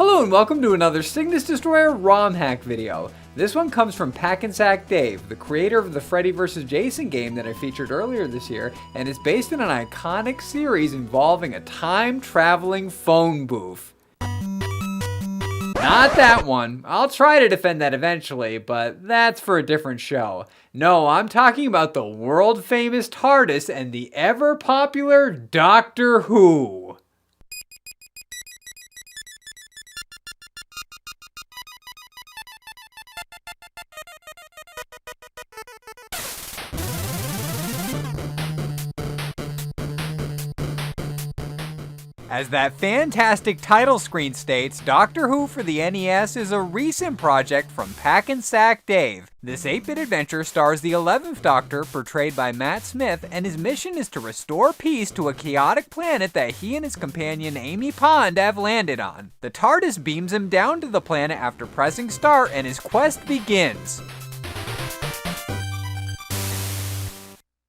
Hello and welcome to another Cygnus Destroyer ROM hack video. This one comes from Pacnsacdave, the creator of the Freddy vs. Jason game that I featured earlier this year, and is based in an iconic series involving a time-traveling phone booth. Not that one. I'll try to defend that eventually, but that's for a different show. No, I'm talking about the world-famous TARDIS and the ever-popular Doctor Who. As that fantastic title screen states, Doctor Who for the NES is a recent project from Pacnsacdave. This 8-bit adventure stars the 11th Doctor, portrayed by Matt Smith, and his mission is to restore peace to a chaotic planet that he and his companion Amy Pond have landed on. The TARDIS beams him down to the planet after pressing start, and his quest begins.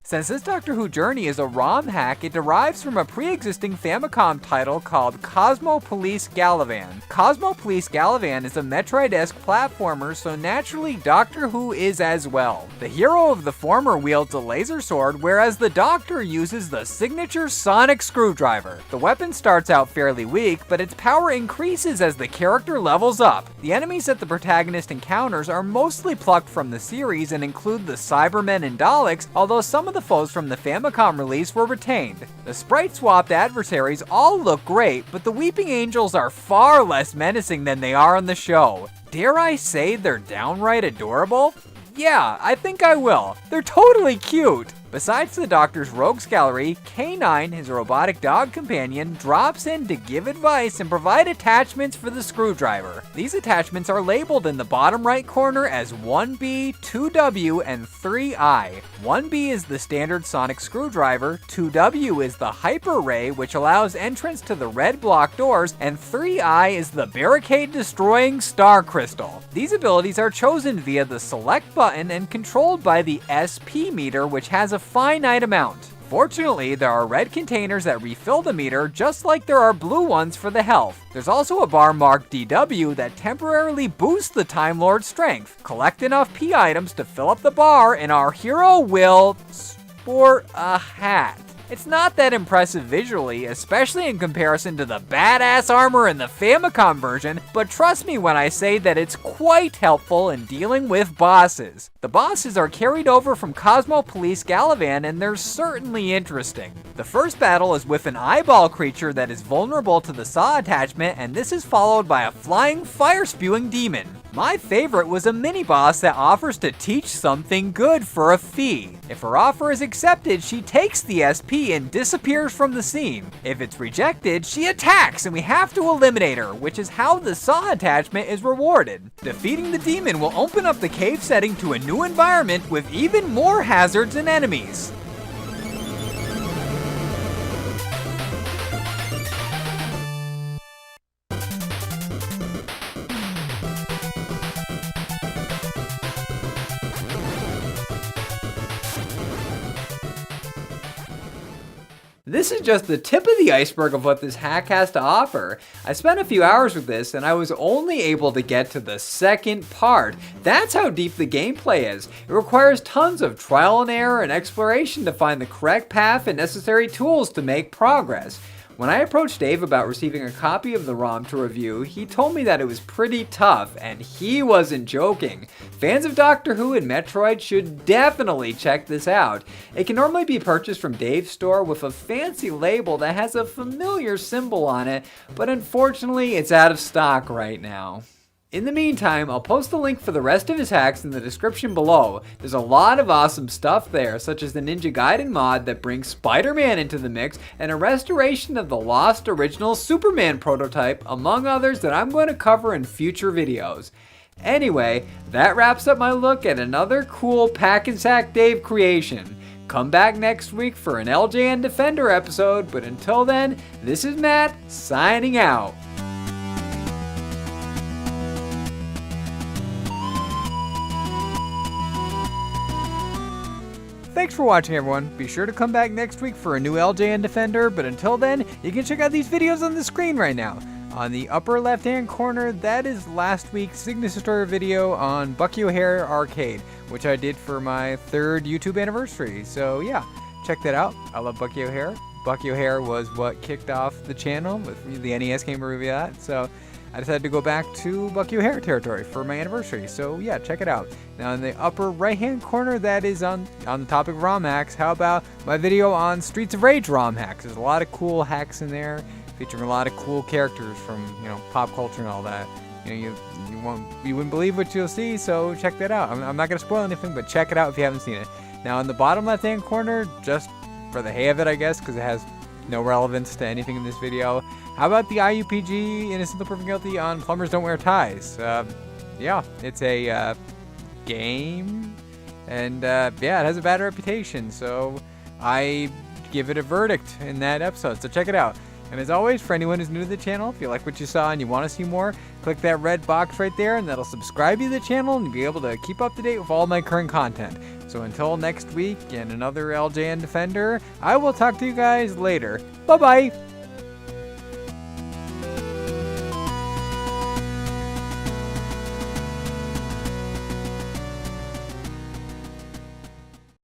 Since this Doctor Who journey is a ROM hack, it derives from a pre-existing Famicom title called Cosmo Police Galavan. Cosmo Police Galavan is a Metroid-esque platformer, so naturally Doctor Who is as well. The hero of the former wields a laser sword, whereas the Doctor uses the signature sonic screwdriver. The weapon starts out fairly weak, but its power increases as the character levels up. The enemies that the protagonist encounters are mostly plucked from the series and include the Cybermen and Daleks, although some of the foes from the Famicom release were retained. The sprite-swapped adversaries all look great, but the Weeping Angels are far less menacing than they are on the show. Dare I say they're downright adorable? Yeah, I think I will. They're totally cute! Besides the Doctor's rogues gallery, K9, his robotic dog companion, drops in to give advice and provide attachments for the screwdriver. These attachments are labeled in the bottom right corner as 1B, 2W, and 3I. 1B is the standard sonic screwdriver, 2W is the hyper ray, which allows entrance to the red block doors, and 3I is the barricade destroying star crystal. These abilities are chosen via the select button and controlled by the SP meter, which has a finite amount. Fortunately, there are red containers that refill the meter, just like there are blue ones for the health. There's also a bar marked DW that temporarily boosts the Time Lord's strength. Collect enough P items to fill up the bar, and our hero will sport a hat. It's not that impressive visually, especially in comparison to the badass armor in the Famicom version, but trust me when I say that it's quite helpful in dealing with bosses. The bosses are carried over from Cosmo Police Galavan, and they're certainly interesting. The first battle is with an eyeball creature that is vulnerable to the saw attachment, and this is followed by a flying fire-spewing demon. My favorite was a mini-boss that offers to teach something good for a fee. If her offer is accepted, she takes the SP and disappears from the scene. If it's rejected, she attacks and we have to eliminate her, which is how the saw attachment is rewarded. Defeating the demon will open up the cave setting to a new environment with even more hazards and enemies. This is just the tip of the iceberg of what this hack has to offer. I spent a few hours with this and I was only able to get to the second part. That's how deep the gameplay is. It requires tons of trial and error and exploration to find the correct path and necessary tools to make progress. When I approached Dave about receiving a copy of the ROM to review, he told me that it was pretty tough, and he wasn't joking. Fans of Doctor Who and Metroid should definitely check this out. It can normally be purchased from Dave's store with a fancy label that has a familiar symbol on it, but unfortunately it's out of stock right now. In the meantime, I'll post the link for the rest of his hacks in the description below. There's a lot of awesome stuff there, such as the Ninja Gaiden mod that brings Spider-Man into the mix, and a restoration of the lost original Superman prototype, among others that I'm going to cover in future videos. Anyway, that wraps up my look at another cool Pacnsacdave creation. Come back next week for an LJN Defender episode, but until then, this is Matt, signing out. Thanks for watching, everyone. Be sure to come back next week for a new LJN Defender, but until then, you can check out these videos on the screen right now. On the upper left-hand corner, that is last week's Cygnus tutorial video on Bucky O'Hare Arcade, which I did for my 3rd YouTube anniversary. So yeah, check that out. I love Bucky O'Hare. Bucky O'Hare was what kicked off the channel with the NES game review of that. So I decided to go back to Bucky O'Hare territory for my anniversary. So yeah, check it out. Now in the upper right-hand corner, that is on the topic of ROM hacks. How about my video on Streets of Rage ROM hacks? There's a lot of cool hacks in there, featuring a lot of cool characters from, you know, pop culture and all that. You know, you wouldn't believe what you'll see, so check that out. I'm not gonna spoil anything, but check it out if you haven't seen it. Now in the bottom left-hand corner, just for the hay of it, I guess, because it has no relevance to anything in this video. How about the IUPG Innocent Until Proven Guilty on Plumbers Don't Wear Ties? Yeah, it's a game, and yeah, it has a bad reputation, so I give it a verdict in that episode, so check it out. And as always, for anyone who's new to the channel, if you like what you saw and you want to see more, click that red box right there, and that'll subscribe you to the channel and be able to keep up to date with all my current content. So until next week and another LJN Defender, I will talk to you guys later. Bye-bye!